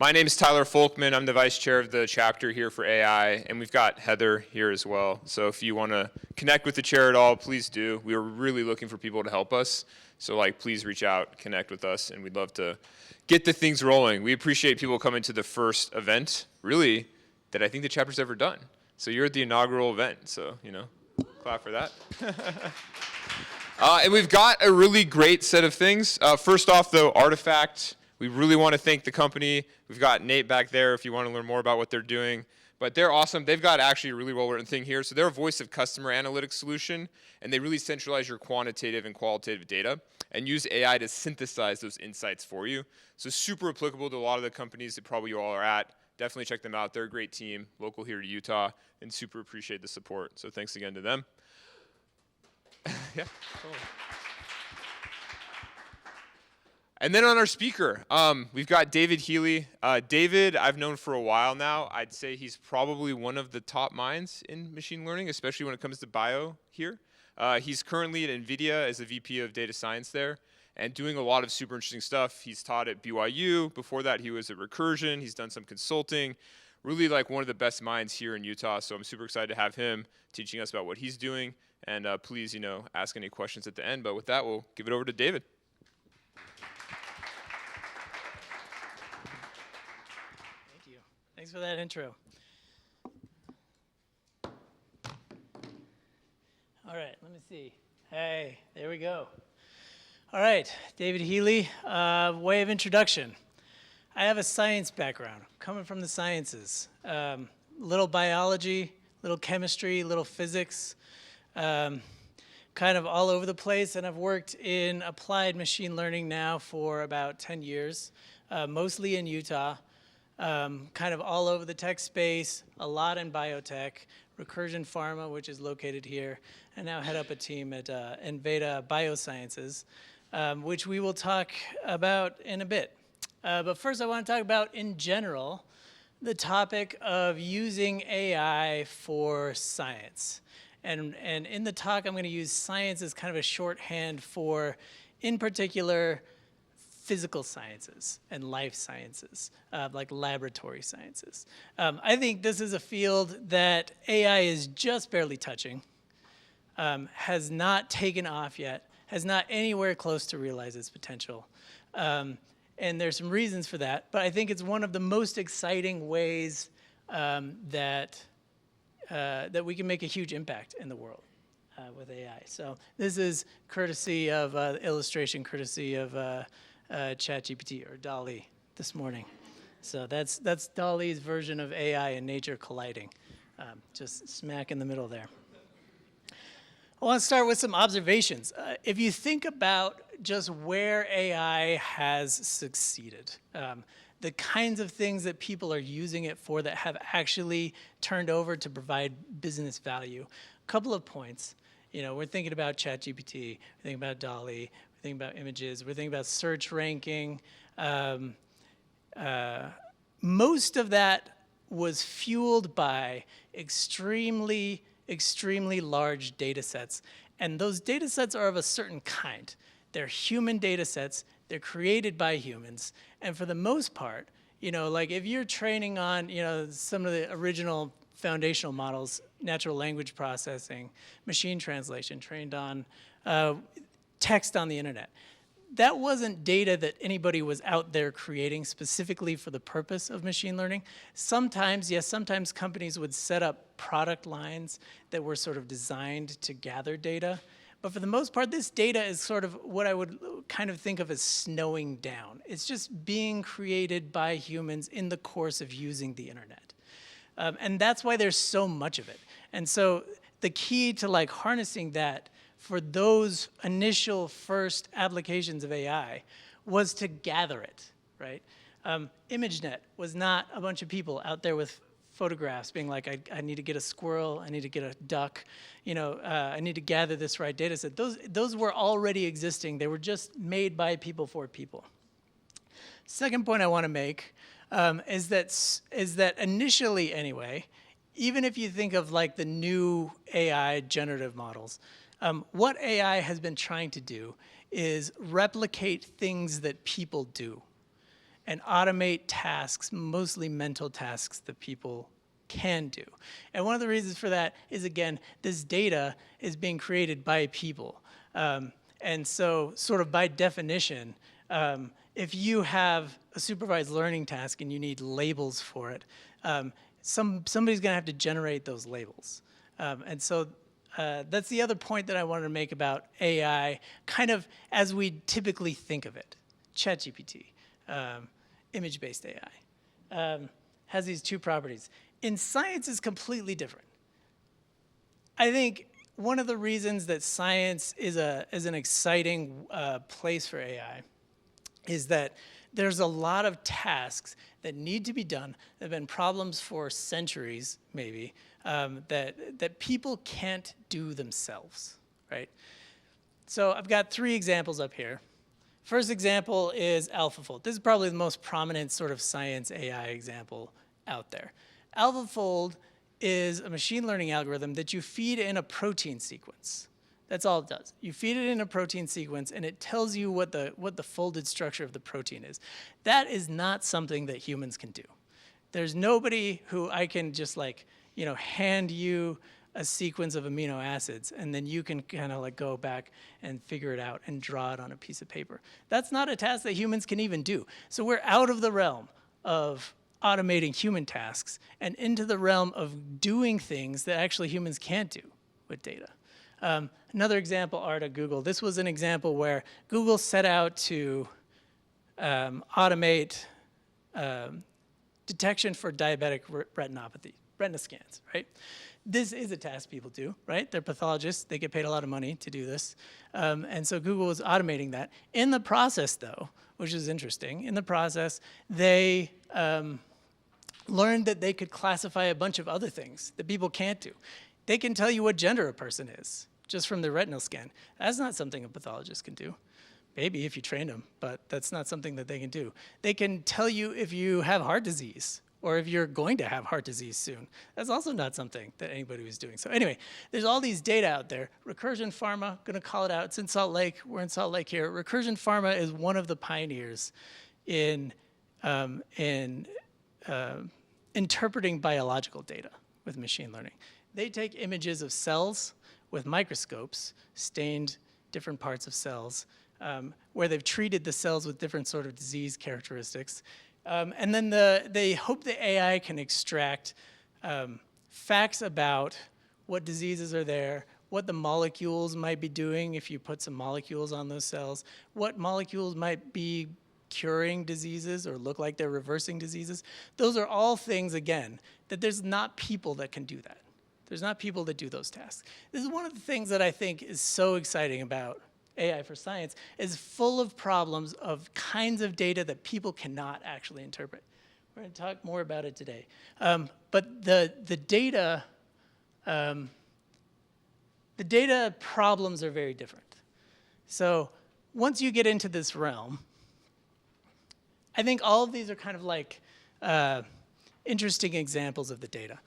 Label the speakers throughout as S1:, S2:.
S1: My name is Tyler Folkman. I'm the vice chair of the chapter here for AI, and we've got Heather here as well. So if you want to connect with the chair at all, please do. We are really looking for people to help us. So please reach out, connect with us, and we'd love to get the things rolling. We appreciate people coming to the first event, really, that I think the chapter's ever done. So you're at the inaugural event, so, clap for that. And we've got a really great set of things. First off, though, Artifact. We really want to thank the company. We've got Nate back there if you want to learn more about what they're doing. But they're awesome. They've got actually a really well-written thing here. So they're a voice of customer analytics solution, and they really centralize your quantitative and qualitative data and use AI to synthesize those insights for you. So super applicable to a lot of the companies that probably you all are at. Definitely check them out. They're a great team, local here to Utah, and super appreciate the support. So thanks again to them. Yeah. Totally. And then on our speaker, we've got David Healey. David, I've known for a while now. I'd say he's probably one of the top minds in machine learning, especially when it comes to bio here. He's currently at Enveda as the VP of data science there and doing a lot of super interesting stuff. He's taught at BYU. Before that, he was at Recursion. He's done some consulting. Really one of the best minds here in Utah. So I'm super excited to have him teaching us about what he's doing. And please, ask any questions at the end. But with that, we'll give it over to David.
S2: Thanks for that intro. All right, let me see. Hey, there we go. All right, David Healey, way of introduction. I have a science background, coming from the sciences. Little biology, little chemistry, little physics, kind of all over the place, and I've worked in applied machine learning now for about 10 years, mostly in Utah. Kind of all over the tech space, a lot in biotech, Recursion Pharma, which is located here, and now head up a team at Enveda Biosciences, which we will talk about in a bit. But first I want to talk about, in general, the topic of using AI for science. And in the talk, I'm going to use science as kind of a shorthand for, in particular, physical sciences and life sciences, like laboratory sciences. I think this is a field that AI is just barely touching, has not taken off yet, has not anywhere close to realize its potential. And there's some reasons for that, but I think it's one of the most exciting ways that we can make a huge impact in the world with AI. So this is courtesy of illustration, courtesy of ChatGPT or DALL-E this morning. So that's DALL-E's version of AI and nature colliding, just smack in the middle there. I want to start with some observations. If you think about just where AI has succeeded, the kinds of things that people are using it for that have actually turned over to provide business value. A couple of points. We're thinking about ChatGPT, we're thinking about DALL-E, we're thinking about images, we're thinking about search ranking. Most of that was fueled by extremely large data sets. And those data sets are of a certain kind. They're human data sets, they're created by humans. And for the most part, if you're training on, some of the original foundational models, natural language processing, machine translation, trained on text on the internet. That wasn't data that anybody was out there creating specifically for the purpose of machine learning. Sometimes, yes, sometimes companies would set up product lines that were sort of designed to gather data. But for the most part, this data is sort of what I would kind of think of as snowing down. It's just being created by humans in the course of using the internet. And that's why there's so much of it. And so the key to harnessing that for those initial first applications of AI was to gather it, right? ImageNet was not a bunch of people out there with photographs being like, I need to get a squirrel, I need to get a duck, I need to gather this right data set. Those were already existing. They were just made by people for people. Second point I want to make is that initially anyway, even if you think of the new AI generative models, what AI has been trying to do is replicate things that people do. and automate tasks, mostly mental tasks that people can do. And one of the reasons for that is, again, this data is being created by people. And so sort of by definition, if you have a supervised learning task and you need labels for it, somebody's going to have to generate those labels. And so that's the other point that I wanted to make about AI, kind of as we typically think of it. ChatGPT, image-based AI, has these two properties. In science, it's completely different. I think one of the reasons that science is an exciting place for AI is that there's a lot of tasks that need to be done that have been problems for centuries, maybe, that people can't do themselves, right? So I've got 3 examples up here. First example is AlphaFold. This is probably the most prominent sort of science AI example out there. AlphaFold is a machine learning algorithm that you feed in a protein sequence. That's all it does. You feed it in a protein sequence, and it tells you what the folded structure of the protein is. That is not something that humans can do. There's nobody who I can just hand you a sequence of amino acids, and then you can kind of go back and figure it out and draw it on a piece of paper. That's not a task that humans can even do. So we're out of the realm of automating human tasks and into the realm of doing things that actually humans can't do with data. Another example, art at Google. This was an example where Google set out to automate detection for diabetic retinopathy, retina scans, right? This is a task people do, right? They're pathologists. They get paid a lot of money to do this. And so Google was automating that. In the process, though, which is interesting, in the process, they learned that they could classify a bunch of other things that people can't do. They can tell you what gender a person is just from their retinal scan. That's not something a pathologist can do. Maybe if you train them, but that's not something that they can do. They can tell you if you have heart disease or if you're going to have heart disease soon. That's also not something that anybody was doing. So anyway, there's all these data out there. Recursion Pharma, gonna call it out. It's in Salt Lake. We're in Salt Lake here. Recursion Pharma is one of the pioneers in interpreting biological data with machine learning. They take images of cells with microscopes, stained different parts of cells, where they've treated the cells with different sort of disease characteristics. And then they hope the AI can extract facts about what diseases are there, what the molecules might be doing if you put some molecules on those cells, what molecules might be curing diseases or look like they're reversing diseases. Those are all things, again, that there's not people that can do that. There's not people that do those tasks. This is one of the things that I think is so exciting about AI for science, is full of problems of kinds of data that people cannot actually interpret. We're going to talk more about it today. But the data problems are very different. So once you get into this realm, I think all of these are kind of interesting examples of the data.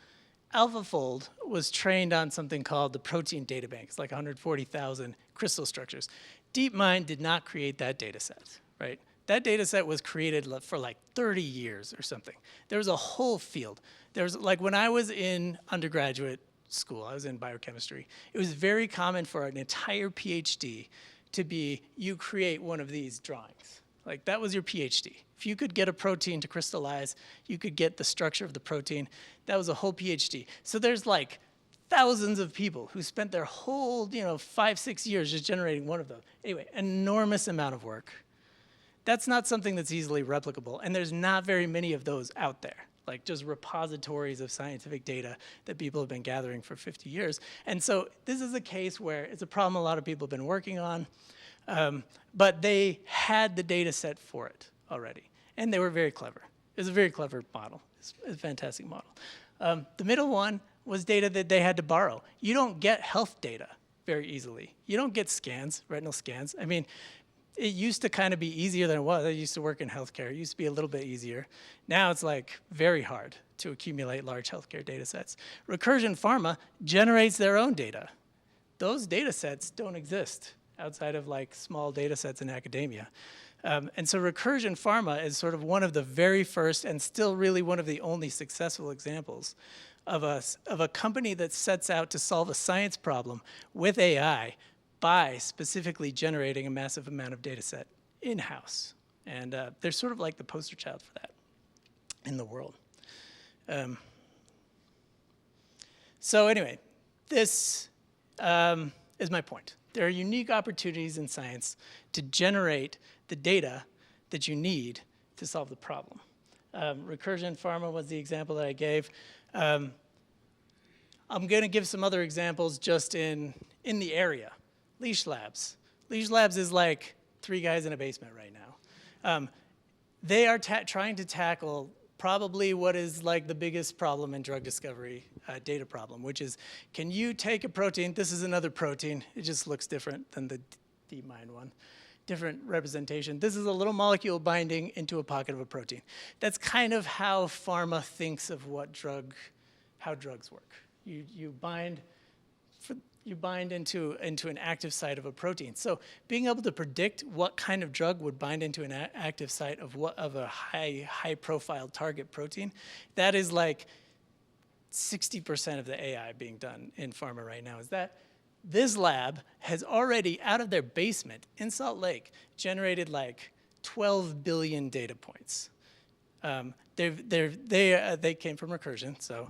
S2: AlphaFold was trained on something called the protein data bank. It's like 140,000 crystal structures. DeepMind did not create that data set, right? That data set was created for 30 years or something. There was a whole field. There was when I was in undergraduate school, I was in biochemistry, it was very common for an entire PhD to be, you create one of these drawings. That was your PhD. If you could get a protein to crystallize, you could get the structure of the protein. That was a whole PhD. So there's thousands of people who spent their whole 5-6 years just generating one of those. Anyway, enormous amount of work. That's not something that's easily replicable, and there's not very many of those out there, just repositories of scientific data that people have been gathering for 50 years. And so this is a case where it's a problem a lot of people have been working on, but they had the data set for it already, and they were very clever. It was a very clever model. It's a fantastic model. The middle one was data that they had to borrow. You don't get health data very easily. You don't get scans, retinal scans. I mean, it used to kind of be easier than it was. I used to work in healthcare. It used to be a little bit easier. Now it's very hard to accumulate large healthcare data sets. Recursion Pharma generates their own data. Those data sets don't exist outside of small data sets in academia. And so Recursion Pharma is sort of one of the very first and still really one of the only successful examples of a company that sets out to solve a science problem with AI by specifically generating a massive amount of data set in-house. And they're sort of like the poster child for that in the world. So anyway, this is my point. There are unique opportunities in science to generate the data that you need to solve the problem. Recursion Pharma was the example that I gave. I'm going to give some other examples just in the area. Leash Labs. Leash Labs is like 3 guys in a basement right now. They are trying to tackle probably what is like the biggest problem in drug discovery, data problem, which is, can you take a protein, this is another protein, it just looks different than the DMind one, different representation. This is a little molecule binding into a pocket of a protein. That's kind of how pharma thinks of how drugs work. You bind into an active site of a protein. So being able to predict what kind of drug would bind into an active site of a high profile target protein, that is like 60% of the AI being done in pharma right now. Is that this lab has already, out of their basement in Salt Lake, generated like 12 billion data points. They came from Recursion, so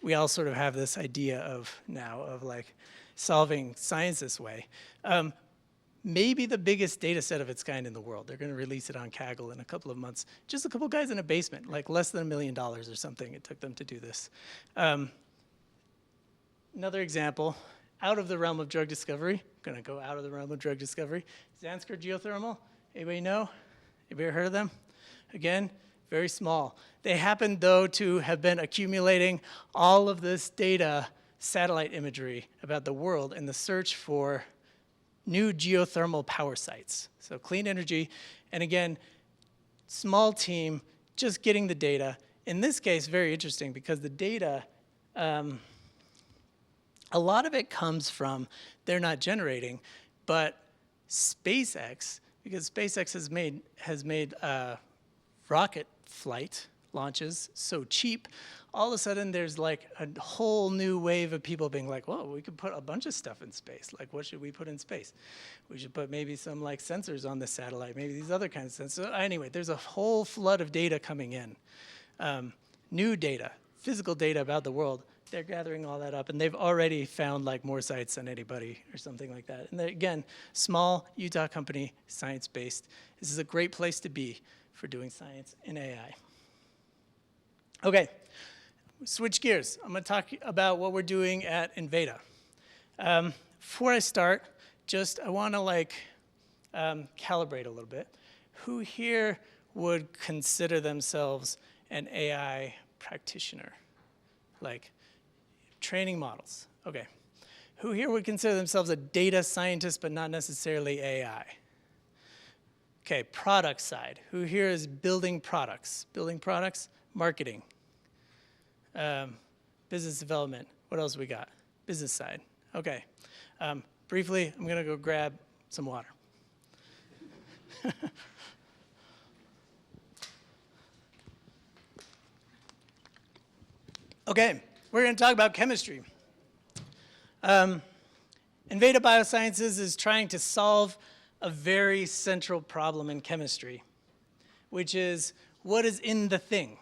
S2: we all sort of have this idea of like solving science this way. Maybe the biggest data set of its kind in the world. They're going to release it on Kaggle in a couple of months. Just a couple guys in a basement, like less than $1 million or something it took them to do this. Another example, out of the realm of drug discovery. I'm going to go out of the realm of drug discovery. Zanskar Geothermal, anybody know? Anybody ever heard of them? Again, very small. They happen, though, to have been accumulating all of this data, satellite imagery about the world in the search for new geothermal power sites. So clean energy, and again, small team, just getting the data. In this case, very interesting, because the data, a lot of it comes from, they're not generating, but SpaceX, because SpaceX has made rocket flight launches so cheap, all of a sudden there's like a whole new wave of people being like, whoa, we could put a bunch of stuff in space. Like, what should we put in space? We should put maybe some like sensors on the satellite, maybe these other kinds of sensors. So anyway, there's a whole flood of data coming in. New data, physical data about the world. They're gathering all that up, and they've already found like more sites than anybody or something like that. And again, small Utah company, science-based. This is a great place to be for doing science in AI. Okay, switch gears. I'm going to talk about what we're doing at Enveda. Before I start, I want to like calibrate a little bit. Who here would consider themselves an AI practitioner? Like training models. Okay. Who here would consider themselves a data scientist but not necessarily AI? Okay, product side. Who here is building products? Building products, marketing, business development. What else we got? Business side. Okay. Briefly, I'm going to go grab some water. Okay, we're going to talk about chemistry. Enveda Biosciences is trying to solve a very central problem in chemistry, which is what is in the thing.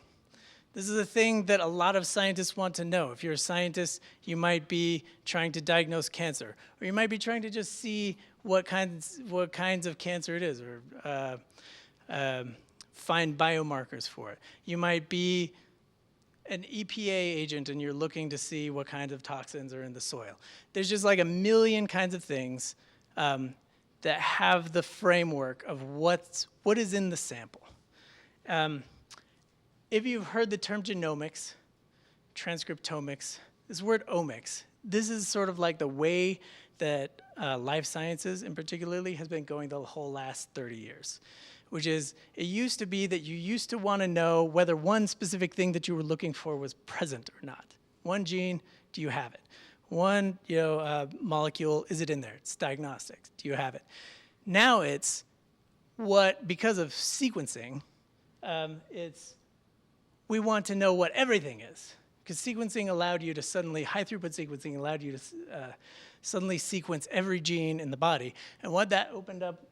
S2: This is a thing that a lot of scientists want to know. If you're a scientist, you might be trying to diagnose cancer, or you might be trying to just see what kinds of cancer it is, or find biomarkers for it. You might be an EPA agent and you're looking to see what kinds of toxins are in the soil. There's just like a million kinds of things that have the framework of what is in the sample. If you've heard the term genomics, transcriptomics, this word omics, this is sort of like the way that life sciences in particularly has been going the whole last 30 years, which is it used to be that you used to want to know whether one specific thing that you were looking for was present or not. One gene, do you have it? One molecule, is it in there? It's diagnostics. Do you have it? Now it's because of sequencing, we want to know what everything is. Because sequencing allowed you to suddenly, high throughput sequencing allowed you to suddenly sequence every gene in the body. And what that opened up,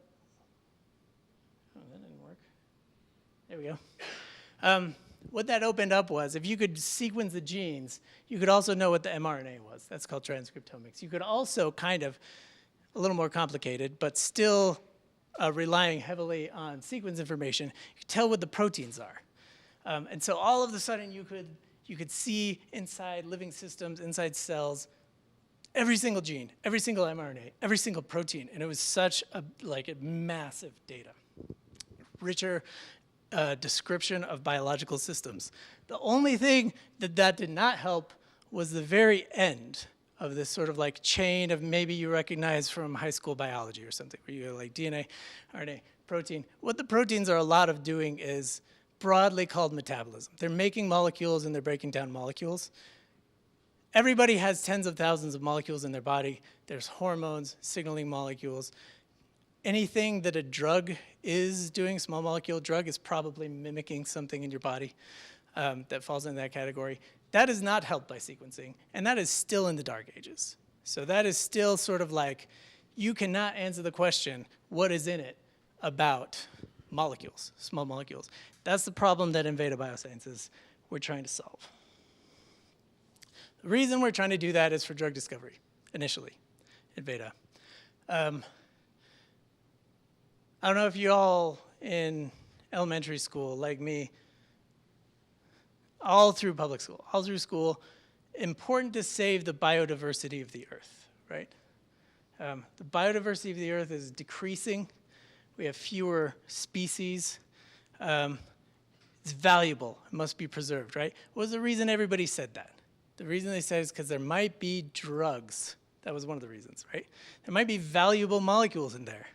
S2: oh, that didn't work. There we go. What that opened up was, if you could sequence the genes, you could also know what the mRNA was. That's called transcriptomics. You could also kind of, a little more complicated, but still relying heavily on sequence information, you could tell what the proteins are. And so all of a sudden you could see inside living systems, inside cells, every single gene, every single mRNA, every single protein. And it was such a massive data. Richer description of biological systems. The only thing that did not help was the very end of this sort of like chain of maybe you recognize from high school biology or something, where you go like DNA, RNA, protein. What the proteins are a lot of doing is broadly called metabolism. They're making molecules and they're breaking down molecules. Everybody has tens of thousands of molecules in their body. There's hormones, signaling molecules. Anything that a drug is doing, small molecule drug, is probably mimicking something in your body that falls in that category. That is not helped by sequencing, and that is still in the dark ages. So that is still sort of like, you cannot answer the question, what is in it, about molecules, small molecules. That's the problem that Enveda Biosciences we're trying to solve. The reason we're trying to do that is for drug discovery, initially, Enveda. I don't know if you all in elementary school, like me, all through public school, all through school, important to save the biodiversity of the earth, right? The biodiversity of the earth is decreasing. We have fewer species. It's valuable. It must be preserved, right? What was the reason everybody said that? The reason they said it is because there might be drugs. That was one of the reasons, right? There might be valuable molecules in there.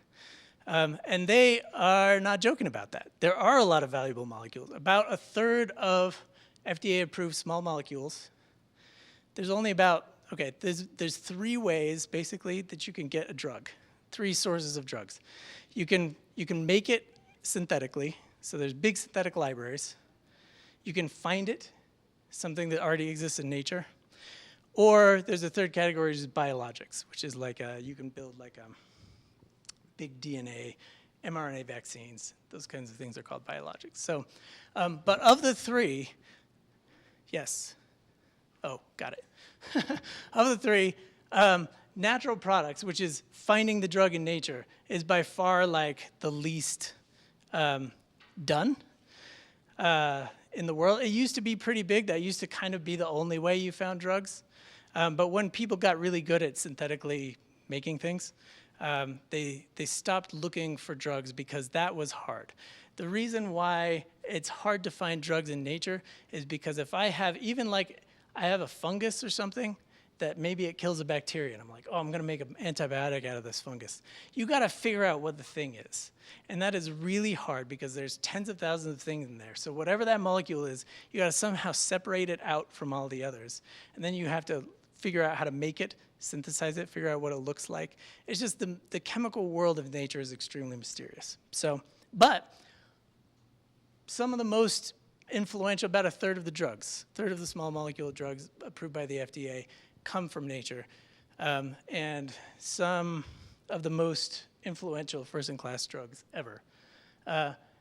S2: And they are not joking about that. There are a lot of valuable molecules. About a third of FDA-approved small molecules. There's only about, okay, there's three ways, basically, that you can get a drug. Three sources of drugs. You can make it synthetically, so there's big synthetic libraries. You can find it, something that already exists in nature. Or there's a third category, which is biologics, which is like you can build like big DNA, mRNA vaccines. Those kinds of things are called biologics. So, but of the three, yes. Oh, got it. Of the three, natural products, which is finding the drug in nature, is by far like the least done in the world. It used to be pretty big. That used to kind of be the only way you found drugs. But when people got really good at synthetically making things, they stopped looking for drugs because that was hard. The reason why it's hard to find drugs in nature is because if I have, even like I have a fungus or something, that maybe it kills a bacteria, and I'm like, oh, I'm gonna make an antibiotic out of this fungus. You gotta figure out what the thing is. And that is really hard because there's tens of thousands of things in there. So whatever that molecule is, you gotta somehow separate it out from all the others. And then you have to figure out how to make it, synthesize it, figure out what it looks like. It's just the chemical world of nature is extremely mysterious. So, but some of the most influential, about a third of the drugs, third of the small molecule drugs approved by the FDA come from nature. And some of the most influential first-in-class drugs ever.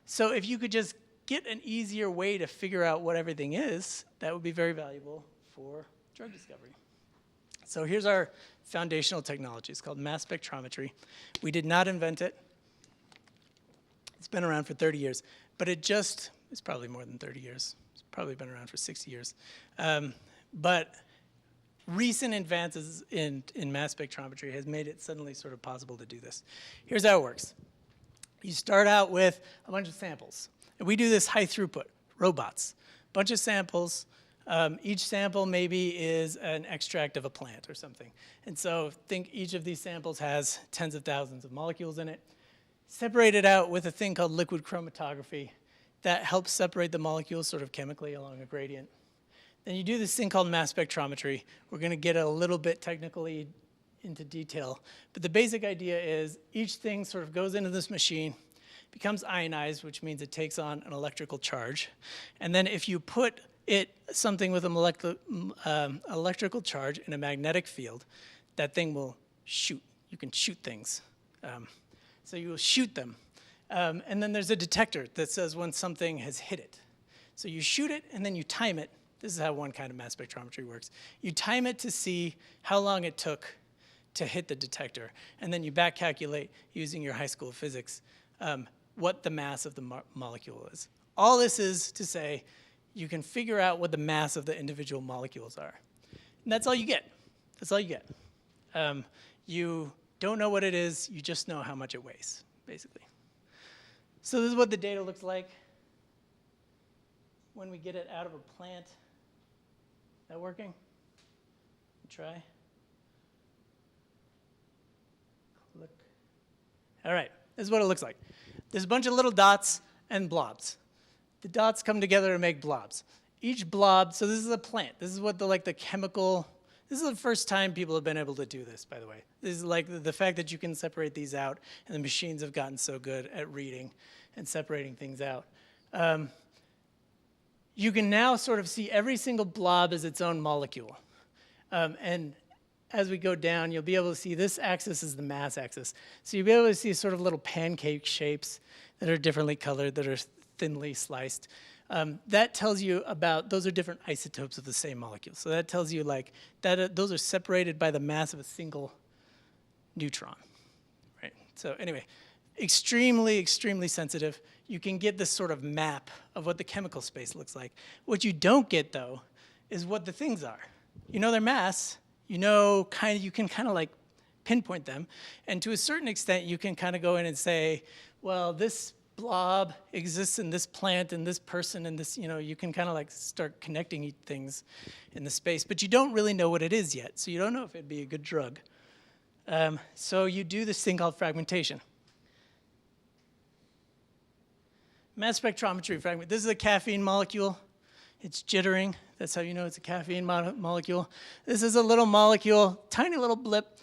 S2: So if you could just get an easier way to figure out what everything is, that would be very valuable for drug discovery. So here's our foundational technology. It's called mass spectrometry. We did not invent it. It's been around for 30 years, but it's probably more than 30 years. It's probably been around for 60 years. But recent advances in mass spectrometry has made it suddenly sort of possible to do this. Here's how it works. You start out with a bunch of samples. And we do this high throughput, robots. Bunch of samples. Each sample maybe is an extract of a plant or something. And so think each of these samples has tens of thousands of molecules in it. Separate it out with a thing called liquid chromatography that helps separate the molecules sort of chemically along a gradient. Then you do this thing called mass spectrometry. We're going to get a little bit technically into detail. But the basic idea is each thing sort of goes into this machine. becomes ionized, which means it takes on an electrical charge. And then if you put something with an electrical charge in a magnetic field, that thing will shoot. You can shoot things. So you will shoot them. And then there's a detector that says when something has hit it. So you shoot it, and then you time it. This is how one kind of mass spectrometry works. You time it to see how long it took to hit the detector. And then you back calculate, using your high school physics, what the mass of the molecule is. All this is to say you can figure out what the mass of the individual molecules are. And that's all you get. That's all you get. You don't know what it is, you just know how much it weighs, basically. So this is what the data looks like when we get it out of a plant. Is that working? Try. Click. All right, this is what it looks like. There's a bunch of little dots and blobs. The dots come together to make blobs. Each blob, so this is a plant. This is what the chemical, this is the first time people have been able to do this, by the way. This is like the fact that you can separate these out, and the machines have gotten so good at reading and separating things out. You can now sort of see every single blob as its own molecule. And as we go down, you'll be able to see this axis is the mass axis. So you'll be able to see sort of little pancake shapes that are differently colored, that are thinly sliced. That tells you about, those are different isotopes of the same molecule. So that tells you like that those are separated by the mass of a single neutron, right? So anyway, extremely, extremely sensitive. You can get this sort of map of what the chemical space looks like. What you don't get, though, is what the things are. You know their mass. You know, you can kind of like pinpoint them. And to a certain extent, you can kind of go in and say, well, this blob exists in this plant and this person and this, you can kind of like start connecting things in the space. But you don't really know what it is yet. So you don't know if it'd be a good drug. So you do this thing called fragmentation. Mass spectrometry fragment. This is a caffeine molecule. It's jittering. That's how you know it's a caffeine molecule. This is a little molecule, tiny little blip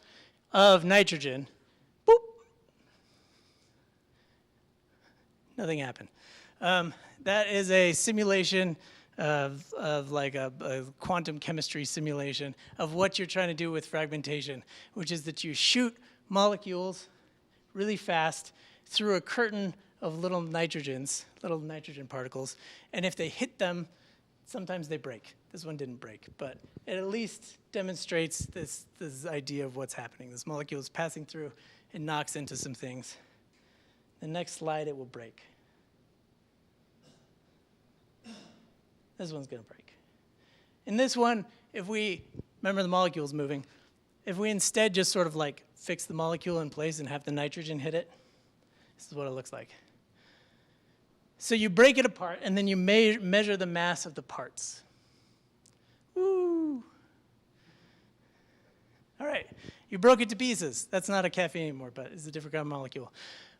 S2: of nitrogen. Boop. Nothing happened. That is a simulation of like a quantum chemistry simulation of what you're trying to do with fragmentation, which is that you shoot molecules really fast through a curtain of little nitrogen particles, and if they hit them, sometimes they break. This one didn't break, but it at least demonstrates this idea of what's happening. This molecule is passing through and knocks into some things. The next slide, it will break. This one's going to break. In this one, if we, remember the molecule's moving, if we instead just sort of like fix the molecule in place and have the nitrogen hit it, this is what it looks like. So you break it apart, and then you measure the mass of the parts. Woo! All right, you broke it to pieces. That's not a caffeine anymore, but it's a different kind of molecule.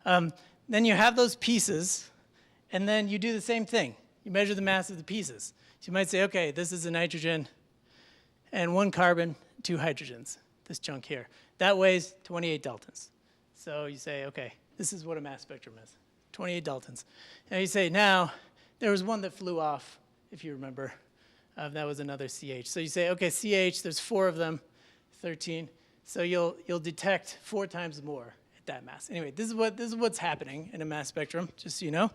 S2: Then you have those pieces, and then you do the same thing. You measure the mass of the pieces. So you might say, okay, this is a nitrogen and 1 carbon, 2 hydrogens, this chunk here. That weighs 28 daltons. So you say, okay, this is what a mass spectrum is, 28 daltons. Now you say, now, there was one that flew off, if you remember. That was another CH. So you say, okay, CH, there's 4 of them, 13. So you'll detect 4 times more at that mass. Anyway, this is what's happening in a mass spectrum, just so you know.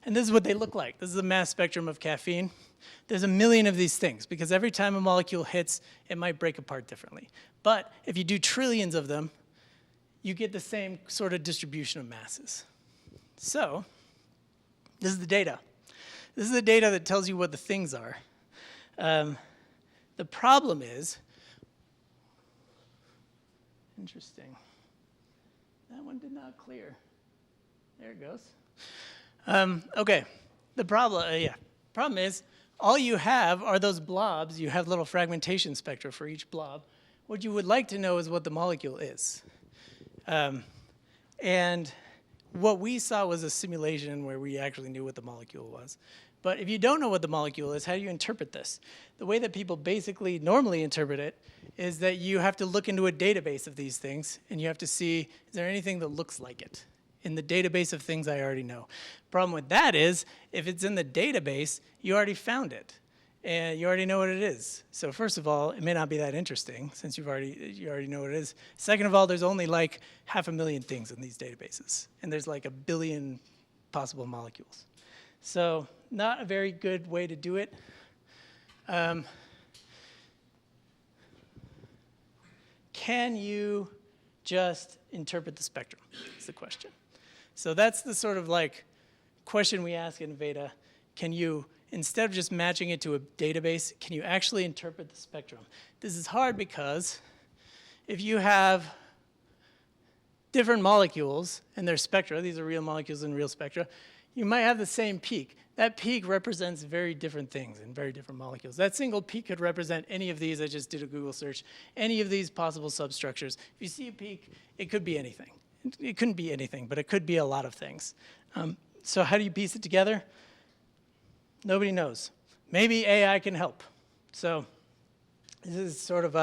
S2: And this is what they look like. This is a mass spectrum of caffeine. There's a million of these things, because every time a molecule hits, it might break apart differently. But if you do trillions of them, you get the same sort of distribution of masses. So this is the data. This is the data that tells you what the things are. The problem is, interesting, that one did not clear. There it goes. Okay, the problem is, all you have are those blobs. You have little fragmentation spectra for each blob. What you would like to know is what the molecule is. And what we saw was a simulation where we actually knew what the molecule was. But if you don't know what the molecule is, how do you interpret this? The way that people basically normally interpret it is that you have to look into a database of these things, and you have to see, is there anything that looks like it? in the database of things I already know. Problem with that is, if it's in the database, you already found it, and you already know what it is. So first of all, it may not be that interesting since you already know what it is. Second of all, there's only like 500,000 things in these databases, and there's like 1 billion possible molecules. So not a very good way to do it. Can you just interpret the spectrum? Is the question. So that's the sort of like question we ask in Enveda. Can you, instead of just matching it to a database, can you actually interpret the spectrum? This is hard because if you have different molecules and their spectra, these are real molecules and real spectra, you might have the same peak. That peak represents very different things in very different molecules. That single peak could represent any of these. I just did a Google search. Any of these possible substructures. If you see a peak, it could be anything. It couldn't be anything, but it could be a lot of things. So how do you piece it together? Nobody knows. Maybe AI can help. So this is sort of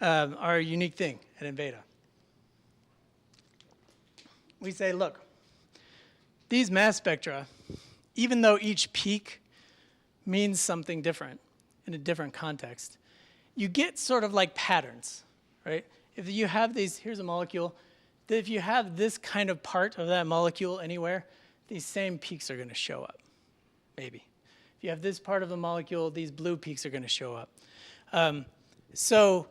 S2: our unique thing at Enveda. We say, look, these mass spectra, even though each peak means something different in a different context, you get sort of like patterns, right? If you have these, here's a molecule, that if you have this kind of part of that molecule anywhere, these same peaks are going to show up, maybe. If you have this part of the molecule, these blue peaks are going to show up. So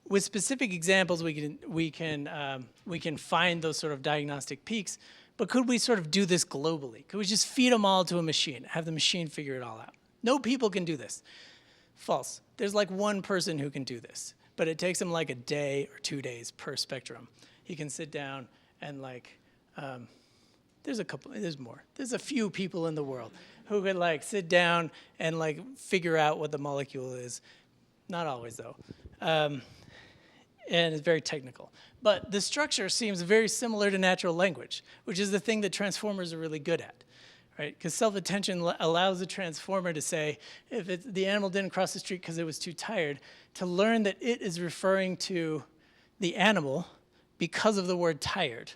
S2: with specific examples, we can find those sort of diagnostic peaks. But could we sort of do this globally? Could we just feed them all to a machine, have the machine figure it all out? No people can do this. False. There's like one person who can do this, but it takes him like a day or 2 days per spectrum. He can sit down and like, there's more. There's a few people in the world who could like sit down and like figure out what the molecule is. Not always though. And it's very technical. But the structure seems very similar to natural language, which is the thing that transformers are really good at, right? Because self-attention allows the transformer to say, if the animal didn't cross the street because it was too tired, to learn that it is referring to the animal because of the word tired.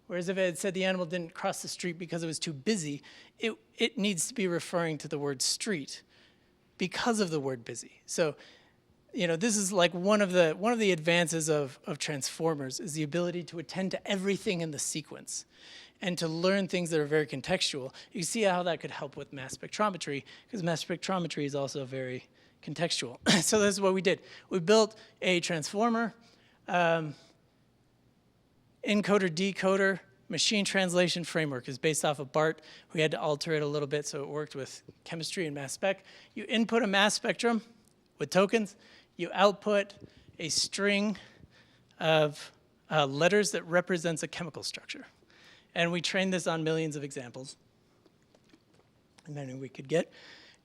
S2: Whereas if it had said the animal didn't cross the street because it was too busy, it needs to be referring to the word street because of the word busy. So, you know, this is like one of the advances of transformers is the ability to attend to everything in the sequence and to learn things that are very contextual. You see how that could help with mass spectrometry, because mass spectrometry is also very contextual. So this is what we did. We built a transformer, encoder-decoder, machine translation framework is based off of BART. We had to alter it a little bit so it worked with chemistry and mass spec. You input a mass spectrum with tokens. You output a string of letters that represents a chemical structure. And we trained this on millions of examples, and then we could get.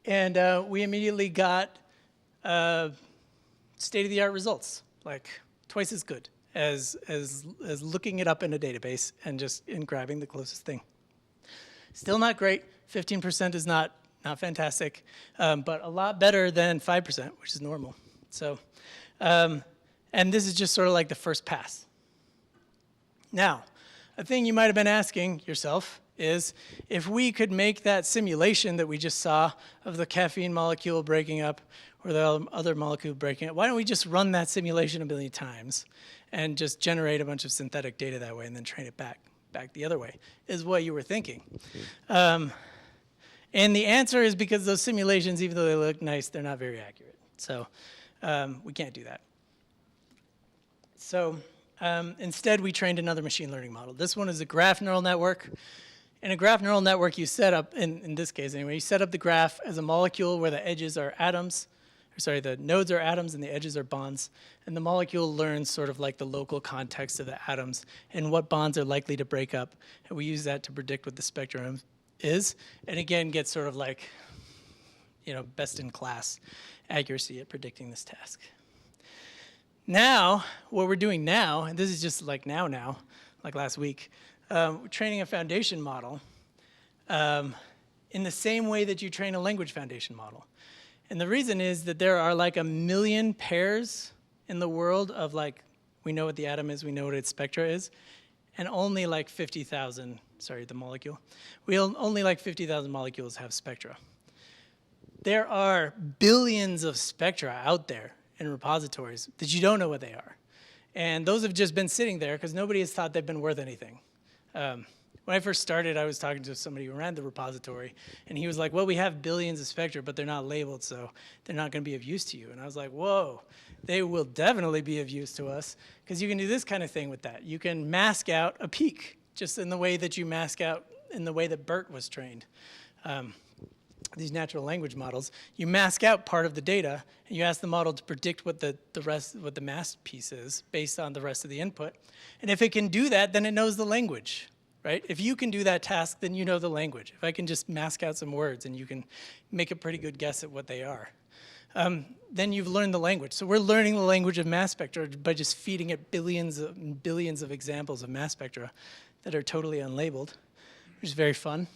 S2: And we immediately got state-of-the-art results, like twice as good as looking it up in a database and just grabbing the closest thing. Still not great. 15% is not fantastic, but a lot better than 5%, which is normal. So, and this is just sort of like the first pass. Now, a thing you might have been asking yourself is if we could make that simulation that we just saw of the caffeine molecule breaking up or the other molecule breaking up, why don't we just run that simulation a million times and just generate a bunch of synthetic data that way and then train it back the other way, is what you were thinking. And the answer is because those simulations, even though they look nice, they're not very accurate. So we can't do that. So instead, we trained another machine learning model. This one is a graph neural network. In a graph neural network, you set up, in this case anyway, you set up the graph as a molecule where the edges are atoms. The nodes are atoms and the edges are bonds. And the molecule learns sort of like the local context of the atoms and what bonds are likely to break up. And we use that to predict what the spectrum is. And again, get sort of like, you know, best in class accuracy at predicting this task. Now, what we're doing now, and this is just like now, like last week, we're training a foundation model in the same way that you train a language foundation model. And the reason is that there are like 1 million pairs in the world of like, we know what the atom is, we know what its spectra is, and only like 50,000, sorry, the molecule, only like 50,000 molecules have spectra. There are billions of spectra out there in repositories that you don't know what they are. And those have just been sitting there because nobody has thought they've been worth anything. When I first started, I was talking to somebody who ran the repository, and he was like, well, we have billions of spectra, but they're not labeled, so they're not going to be of use to you. And I was like, whoa, they will definitely be of use to us, because you can do this kind of thing with that. You can mask out a peak, just in the way that you mask out, in the way that BERT was trained. These natural language models, you mask out part of the data, and you ask the model to predict what the masked piece is based on the rest of the input. And if it can do that, then it knows the language, right? If you can do that task, then you know the language. If I can just mask out some words and you can make a pretty good guess at what they are, then you've learned the language. So we're learning the language of mass spectra by just feeding it billions of examples of mass spectra that are totally unlabeled, which is very fun.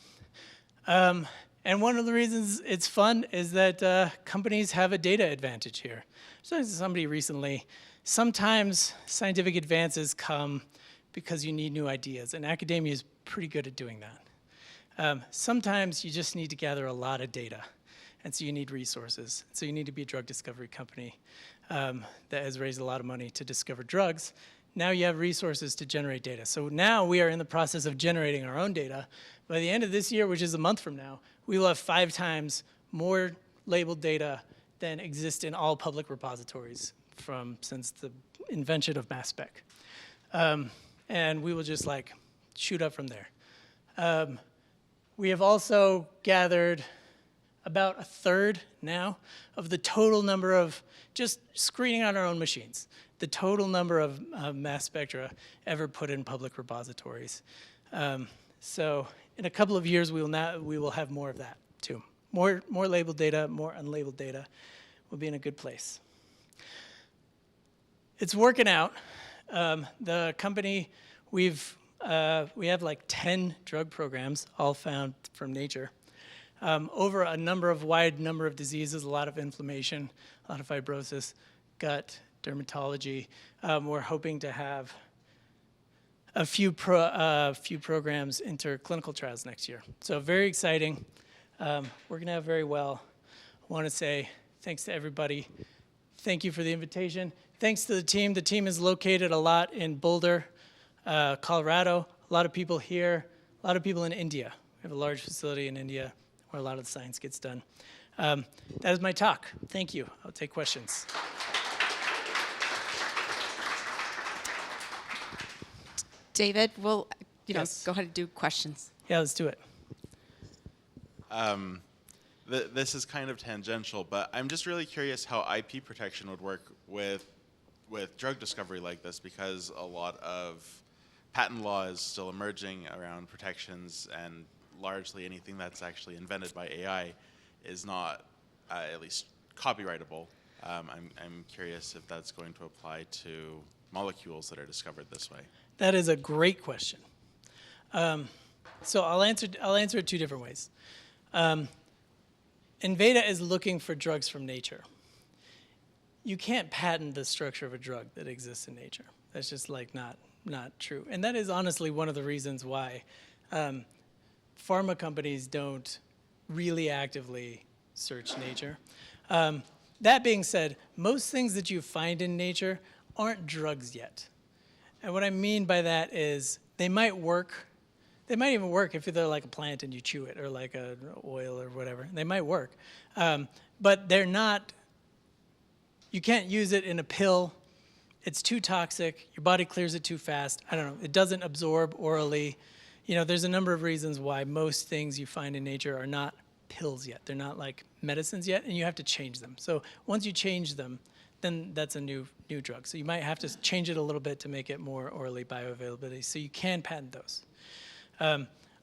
S2: And one of the reasons it's fun is that companies have a data advantage here. So somebody recently, sometimes scientific advances come because you need new ideas, and academia is pretty good at doing that. Sometimes you just need to gather a lot of data, and so you need resources. So you need to be a drug discovery company that has raised a lot of money to discover drugs. Now you have resources to generate data. So now we are in the process of generating our own data. By the end of this year, which is a month from now, we will have 5 times more labeled data than exist in all public repositories since the invention of mass spec. And we will just like shoot up from there. We have also gathered about 1/3 now of the total number of, just screening on our own machines, the total number of mass spectra ever put in public repositories. So in a couple of years, we will have more of that too. More labeled data, more unlabeled data. We'll be in a good place. It's working out. The company, we have like 10 drug programs, all found from nature, over a wide number of diseases, a lot of inflammation, a lot of fibrosis, gut, dermatology. We're hoping to have a few programs enter clinical trials next year. So very exciting. We're going to have very well. I want to say thanks to everybody. Thank you for the invitation. Thanks to the team. The team is located a lot in Boulder, Colorado. A lot of people here. A lot of people in India. We have a large facility in India where a lot of the science gets done. That is my talk. Thank you. I'll take questions.
S3: David, we'll
S2: Yes.
S3: go ahead and do questions.
S2: Yeah, let's do it.
S4: This is kind of tangential, but I'm just really curious how IP protection would work with drug discovery like this, because a lot of patent law is still emerging around protections, and largely anything that's actually invented by AI is not at least copyrightable. I'm curious if that's going to apply to molecules that are discovered this way.
S2: That is a great question. So I'll answer it 2 different ways. Enveda is looking for drugs from nature. You can't patent the structure of a drug that exists in nature. That's just like not true. And that is honestly one of the reasons why pharma companies don't really actively search nature. That being said, most things that you find in nature aren't drugs yet. And what I mean by that is they might work. They might even work if they're like a plant and you chew it, or like an oil or whatever. They might work. But they're not, you can't use it in a pill. It's too toxic. Your body clears it too fast. I don't know. It doesn't absorb orally. There's a number of reasons why most things you find in nature are not pills yet. They're not like medicines yet, and you have to change them. So once you change them, then that's a new drug. So you might have to change it a little bit to make it more orally bioavailability. So you can patent those.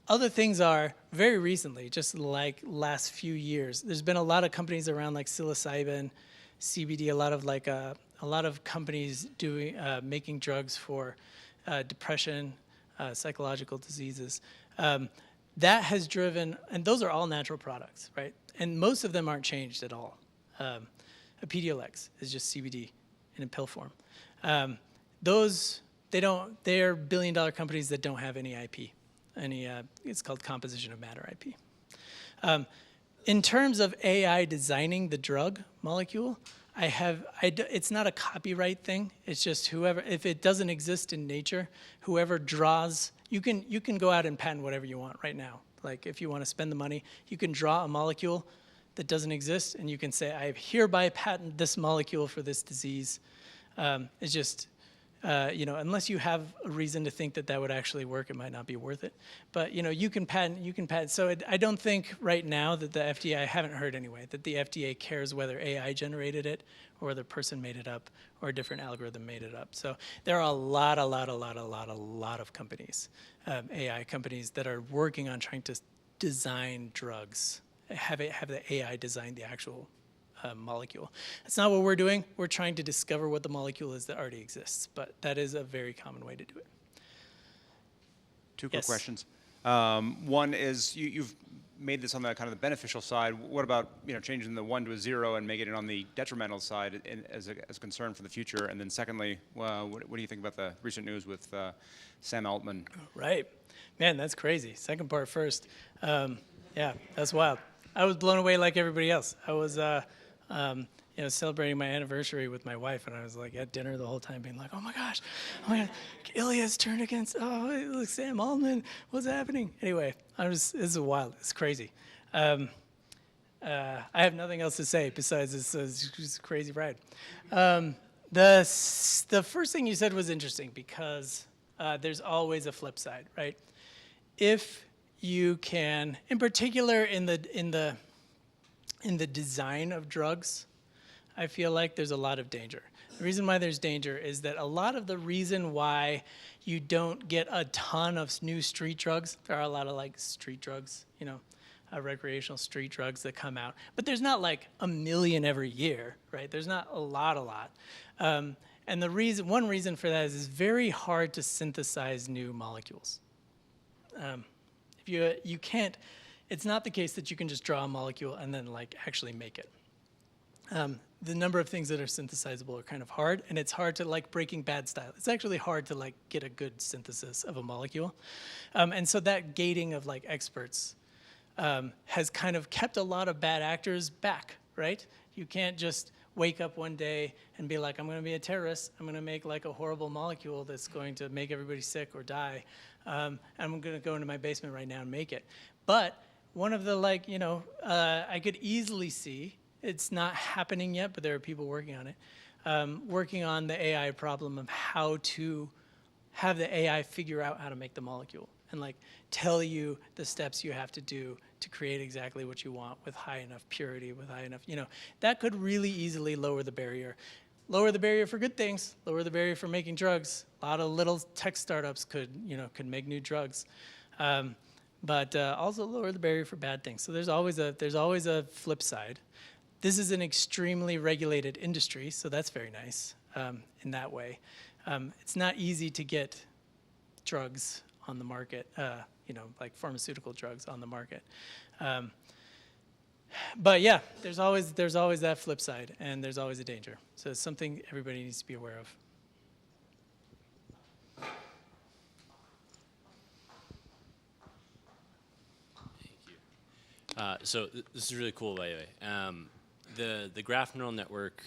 S2: Other things are, very recently, just like last few years, there's been a lot of companies around like psilocybin, CBD, a lot of companies making drugs for depression, psychological diseases. That has driven, and those are all natural products, right? And most of them aren't changed at all. A Pedialex is just CBD in a pill form. Those they're billion-dollar companies that don't have any IP. It's called composition of matter IP. In terms of AI designing the drug molecule, it's not a copyright thing. It's just whoever, if it doesn't exist in nature, whoever draws, you can go out and patent whatever you want right now. Like if you want to spend the money, you can draw a molecule that doesn't exist, and you can say, I hereby patent this molecule for this disease. It's just, unless you have a reason to think that that would actually work, it might not be worth it. But you can patent. So I don't think right now that the FDA, I haven't heard anyway, that the FDA cares whether AI generated it or whether a person made it up or a different algorithm made it up. So there are a lot of companies, AI companies that are working on trying to design drugs, have the AI design the actual molecule. That's not what we're doing. We're trying to discover what the molecule is that already exists, but that is a very common way to do it.
S5: Two quick
S2: Yes.
S5: questions. One is you've made this on the kind of the beneficial side. What about changing the 1 to a 0 and making it on the detrimental side as a concern for the future? And then secondly, what do you think about the recent news with Sam Altman?
S2: Right. Man, that's crazy. Second part first. Yeah, that's wild. I was blown away like everybody else. I was celebrating my anniversary with my wife, and I was like at dinner the whole time being like, oh my gosh, Ilya's turned against, look, Sam Altman, what's happening? Anyway, this is wild, it's crazy. I have nothing else to say besides it's a crazy ride. The first thing you said was interesting because there's always a flip side, right? If you can, in particular in the design of drugs, I feel like there's a lot of danger. The reason why there's danger is that a lot of the reason why you don't get a ton of new street drugs, there are a lot of like street drugs, recreational street drugs that come out, but there's not like a million every year, right? There's not a lot. And one reason for that is it's very hard to synthesize new molecules. You can't, it's not the case that you can just draw a molecule and then like actually make it. The number of things that are synthesizable are kind of hard, and it's hard to like Breaking Bad style. It's actually hard to like get a good synthesis of a molecule. And so that gating of like experts has kind of kept a lot of bad actors back, right? You can't just wake up one day and be like, I'm going to be a terrorist. I'm going to make like a horrible molecule that's going to make everybody sick or die. And I'm going to go into my basement right now and make it. But one of the I could easily see, it's not happening yet, but there are people working on it, working on the AI problem of how to have the AI figure out how to make the molecule and like tell you the steps you have to do to create exactly what you want with high enough purity, with high enough, that could really easily lower the barrier. Lower the barrier for good things, lower the barrier for making drugs. A lot of little tech startups could make new drugs. But also lower the barrier for bad things. So there's always a flip side. This is an extremely regulated industry, so that's very nice in that way. It's not easy to get drugs on the market, like pharmaceutical drugs on the market. But yeah, there's always that flip side, and there's always a danger. So it's something everybody needs to be aware of.
S6: So this is really cool, by the way. The graph neural network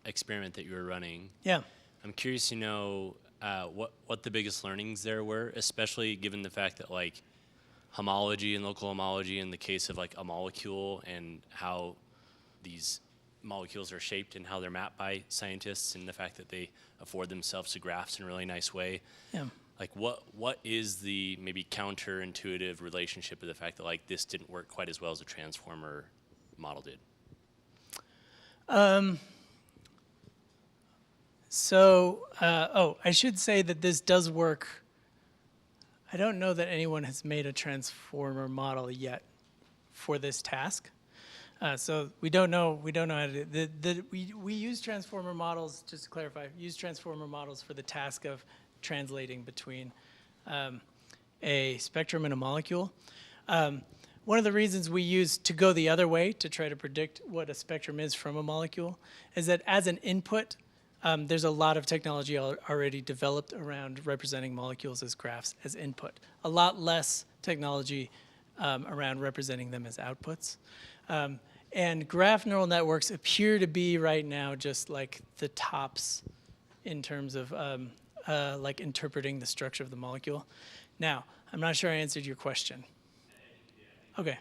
S6: experiment that you were running.
S2: Yeah.
S6: I'm curious to know what the biggest learnings there were, especially given the fact that like homology and local homology in the case of like a molecule and how these molecules are shaped and how they're mapped by scientists and the fact that they afford themselves to graphs in a really nice way. Yeah. Like what is the maybe counterintuitive relationship of the fact that like this didn't work quite as well as a transformer model did?
S2: I should say that this does work. I don't know that anyone has made a transformer model yet for this task. So we don't know how to do we use transformer models, just to clarify, use transformer models for the task of translating between a spectrum and a molecule. One of the reasons we use to go the other way to try to predict what a spectrum is from a molecule is that as an input, there's a lot of technology already developed around representing molecules as graphs as input. A lot less technology around representing them as outputs. And graph neural networks appear to be right now just like the tops in terms of like interpreting the structure of the molecule. Now, I'm not sure I answered your question. Okay.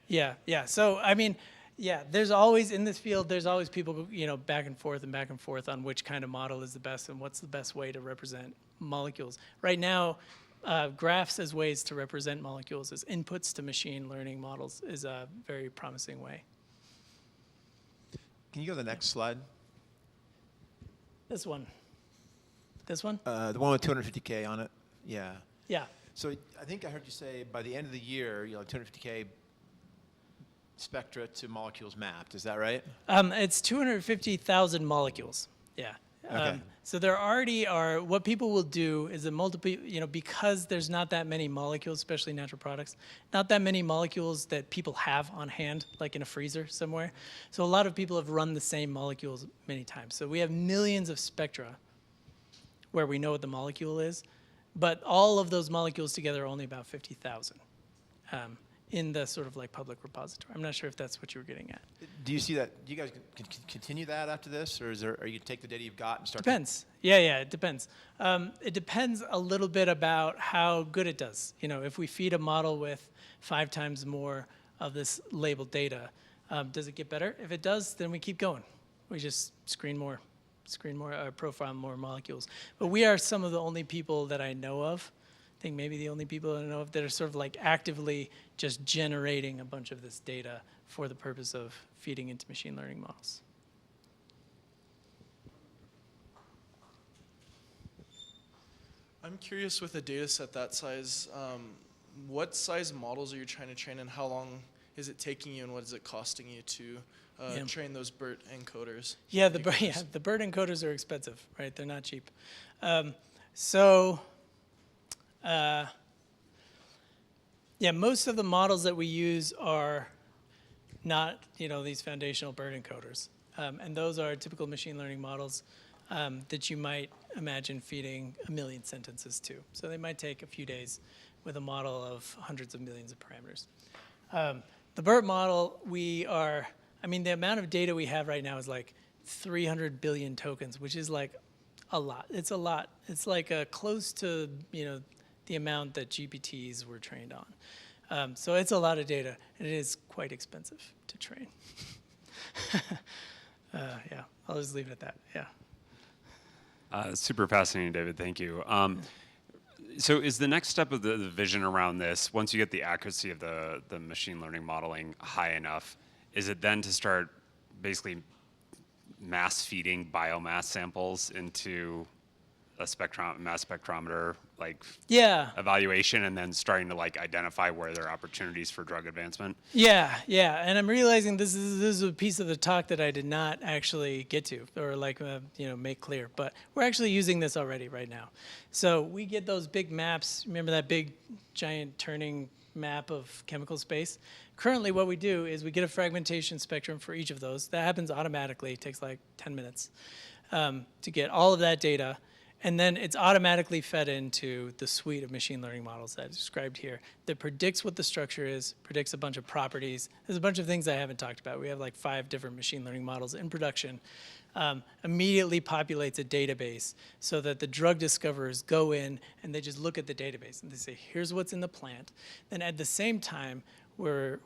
S2: Yeah. So, I mean, yeah, there's always, in this field, there's always people, back and forth on which kind of model is the best and what's the best way to represent molecules. Right now, graphs as ways to represent molecules as inputs to machine learning models is a very promising way.
S7: Can you go to the next slide?
S2: This one. This one?
S7: The one with 250K on it? Yeah.
S2: Yeah.
S7: So I think I heard you say by the end of the year, 250K spectra to molecules mapped. Is that right?
S2: It's 250,000 molecules. Yeah.
S7: Okay.
S2: So there already are, what people will do is because there's not that many molecules, especially natural products, not that many molecules that people have on hand, like in a freezer somewhere. So a lot of people have run the same molecules many times. So we have millions of spectra where we know what the molecule is, but all of those molecules together are only about 50,000 in the sort of like public repository. I'm not sure if that's what you were getting at.
S7: Do you see that? Do you guys can continue that after this, or are you take the data you've got and start?
S2: Depends. Yeah, it depends. It depends a little bit about how good it does. If we feed a model with 5 times more of this labeled data, does it get better? If it does, then we keep going. We just screen more, profile more molecules. But we are some of the only people that I know of, I think maybe the only people that I know of that are sort of like actively just generating a bunch of this data for the purpose of feeding into machine learning models.
S8: I'm curious, with a data set that size, what size models are you trying to train, and how long is it taking you, and what is it costing you to train those BERT encoders?
S2: Yeah, the BERT encoders are expensive, right? They're not cheap. Most of the models that we use are not, these foundational BERT encoders. And those are typical machine learning models that you might imagine feeding 1 million sentences to. So they might take a few days with a model of hundreds of millions of parameters. The BERT model, the amount of data we have right now is like 300 billion tokens, which is like a lot. It's a lot. It's like close to, the amount that GPTs were trained on. So it's a lot of data, and it is quite expensive to train. Yeah, I'll just leave it at that, yeah.
S9: Super fascinating, David, thank you. So is the next step of the vision around this, once you get the accuracy of the machine learning modeling high enough, is it then to start basically mass feeding biomass samples into a mass spectrometer evaluation, and then starting to identify where there are opportunities for drug advancement?
S2: Yeah, and I'm realizing this is a piece of the talk that I did not actually get to or make clear, but we're actually using this already right now. So we get those big maps. Remember that big giant turning map of chemical space? Currently what we do is we get a fragmentation spectrum for each of those. That happens automatically. It takes like 10 minutes to get all of that data. And then it's automatically fed into the suite of machine learning models that I described here that predicts what the structure is, predicts a bunch of properties. There's a bunch of things I haven't talked about. We have like 5 different machine learning models in production. Immediately populates a database so that the drug discoverers go in and they just look at the database and they say, here's what's in the plant. Then at the same time, we're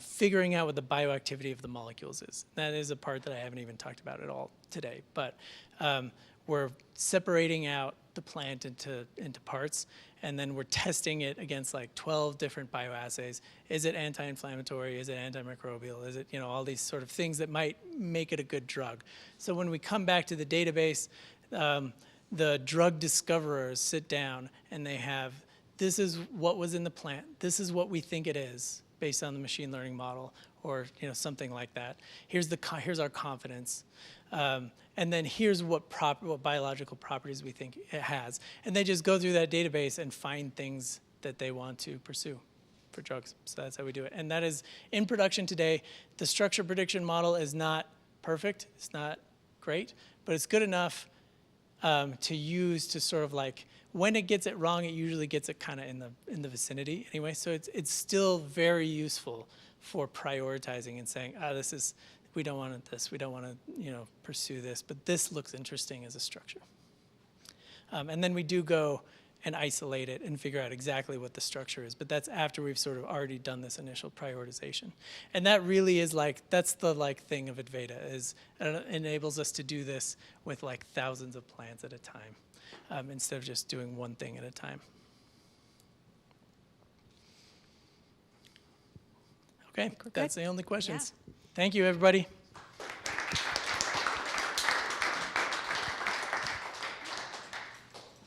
S2: figuring out what the bioactivity of the molecules is. That is a part that I haven't even talked about at all today. But we're separating out the plant into parts, and then we're testing it against like 12 different bioassays. Is it anti-inflammatory? Is it antimicrobial? Is it, all these sort of things that might make it a good drug? So when we come back to the database, the drug discoverers sit down and they have, this is what was in the plant. This is what we think it is based on the machine learning model, or something like that. Here's our confidence. And then here's what biological properties we think it has. And they just go through that database and find things that they want to pursue for drugs. So that's how we do it. And that is in production today. The structure prediction model is not perfect. It's not great, but it's good enough to use to sort of like, when it gets it wrong, it usually gets it kind of in the vicinity anyway. So it's still very useful for prioritizing and saying, we don't want this, we don't want to pursue this, but this looks interesting as a structure. And then we do go and isolate it and figure out exactly what the structure is. But that's after we've sort of already done this initial prioritization. And that really is that's the thing of Enveda, is it enables us to do this with thousands of plants at a time, instead of just doing one thing at a time. Okay, that's the only questions.
S3: Yeah.
S2: Thank you, everybody.